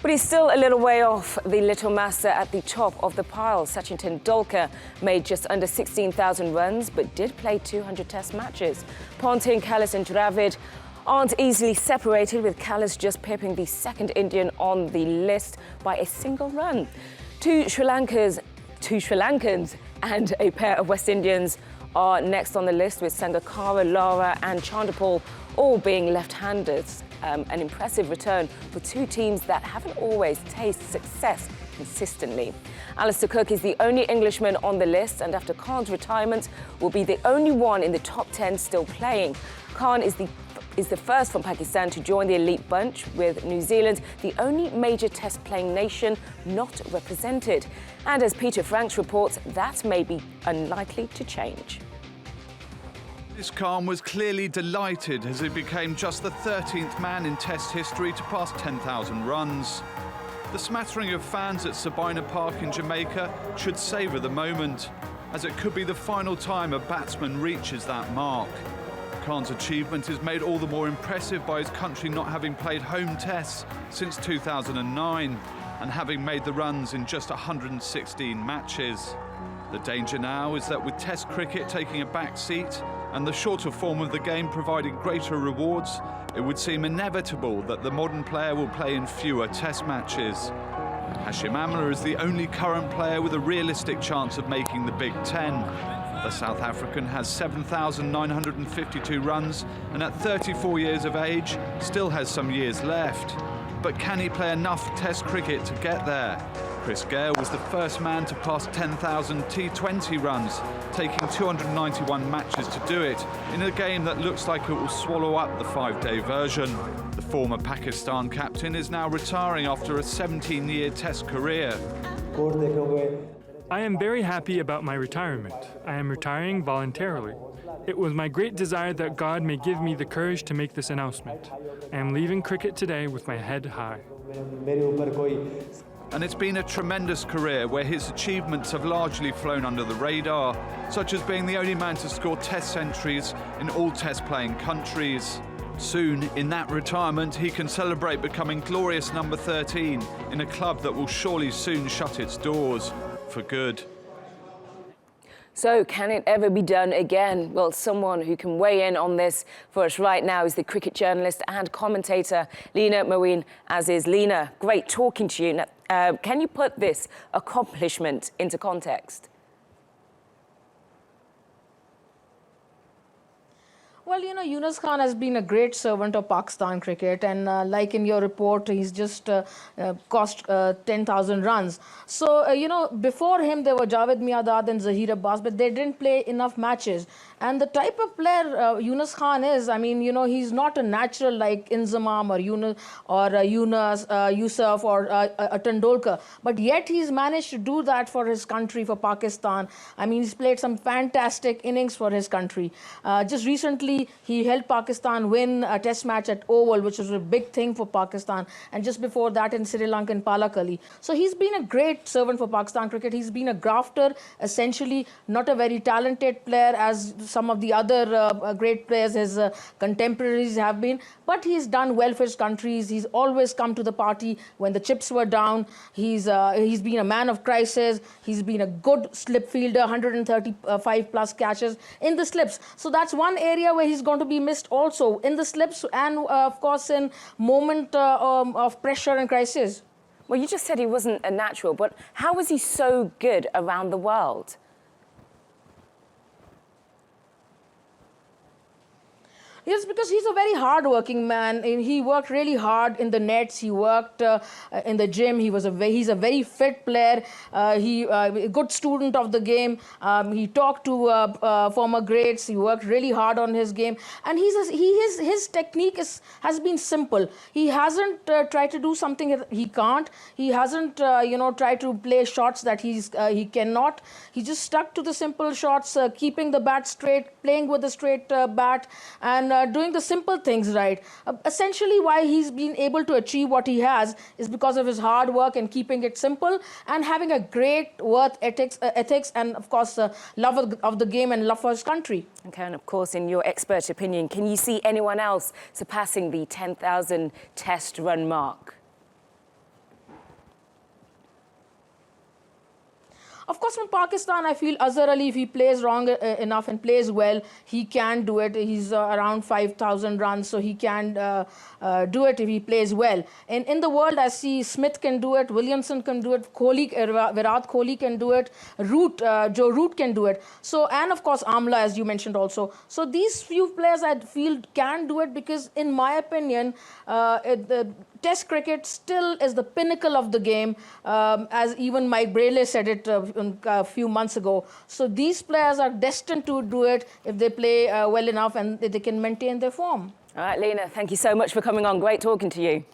But he's still a little way off the little master at the top of the pile. Sachin Tendulkar made just under 16,000 runs, but did play 200 test matches. Ponting, Kallis and Dravid aren't easily separated, with Kallis just pipping the second Indian on the list by a single run. Two Sri Lankans and a pair of West Indians are next on the list, with Sangakkara, Lara and Chanderpaul all being left-handers. An impressive return for two teams that haven't always tasted success consistently. Alistair Cook is the only Englishman on the list, and after Khan's retirement will be the only one in the top 10 still playing. Khan is the first from Pakistan to join the elite bunch, with New Zealand the only major test-playing nation not represented. And as Peter Franks reports, that may be unlikely to change. Younis Khan was clearly delighted as he became just the 13th man in Test history to pass 10,000 runs. The smattering of fans at Sabina Park in Jamaica should savour the moment, as it could be the final time a batsman reaches that mark. Khan's achievement is made all the more impressive by his country not having played home tests since 2009 and having made the runs in just 116 matches. The danger now is that with Test cricket taking a back seat and the shorter form of the game providing greater rewards, it would seem inevitable that the modern player will play in fewer Test matches. Hashim Amla is the only current player with a realistic chance of making the Big Ten. The South African has 7,952 runs and at 34 years of age still has some years left. But can he play enough Test cricket to get there? Chris Gayle was the first man to pass 10,000 T20 runs, taking 291 matches to do it, in a game that looks like it will swallow up the 5-day version. The former Pakistan captain is now retiring after a 17-year Test career. I am very happy about my retirement. I am retiring voluntarily. It was my great desire that God may give me the courage to make this announcement. I am leaving cricket today with my head high. And it's been a tremendous career where his achievements have largely flown under the radar, such as being the only man to score Test centuries in all Test-playing countries. Soon, in that retirement, he can celebrate becoming glorious number 13 in a club that will surely soon shut its doors for good. So, can it ever be done again? Well, someone who can weigh in on this for us right now is the cricket journalist and commentator, Leena Moeen Aziz. Leena, great talking to you. Now, can you put this accomplishment into context? Well, you know, Younis Khan has been a great servant of Pakistan cricket, and like in your report, he's just cost 10,000 runs. So, you know, before him, there were Javed Miandad and Zaheer Abbas, but they didn't play enough matches. And the type of player Younis Khan is, I mean, you know, he's not a natural like Inzamam or Yusuf or Tendulkar, but yet he's managed to do that for his country, for Pakistan. I mean, he's played some fantastic innings for his country. Just recently, he helped Pakistan win a Test match at Oval, which was a big thing for Pakistan. And just before that in Sri Lanka in Palakkali. So he's been a great servant for Pakistan cricket. He's been a grafter, essentially not a very talented player as some of the other great players, his contemporaries have been. But he's done well for his countries. He's always come to the party when the chips were down. He's been a man of crisis. He's been a good slip fielder, 135 plus catches in the slips. So that's one area where he's going to be missed also, in the slips and of course in moment of pressure and crisis. Well, you just said he wasn't a natural, but how was he so good around the world? Yes, because he's a very hard-working man. He worked really hard in the nets. He worked in the gym. He's a very fit player. A good student of the game. He talked to former greats. He worked really hard on his game, and his technique has been simple. He hasn't tried to do something he can't. He hasn't tried to play shots that he cannot. He just stuck to the simple shots, keeping the bat straight, playing with a straight bat, and doing the simple things right. Essentially, why he's been able to achieve what he has is because of his hard work and keeping it simple and having a great work ethics and, of course, love of the game and love for his country. Okay, and of course, in your expert opinion, can you see anyone else surpassing the 10,000 test run mark? Of course, from Pakistan, I feel Azhar Ali, if he plays wrong enough and plays well, he can do it. He's around 5,000 runs, so he can do it if he plays well. And in the world, I see Smith can do it, Williamson can do it, Virat Kohli can do it, Joe Root can do it. So, and of course, Amla, as you mentioned also. So these few players I feel can do it because, in my opinion, the Test cricket still is the pinnacle of the game, as even Mike Brayley said it a few months ago. So these players are destined to do it if they play well enough and they can maintain their form. All right, Leena, thank you so much for coming on. Great talking to you.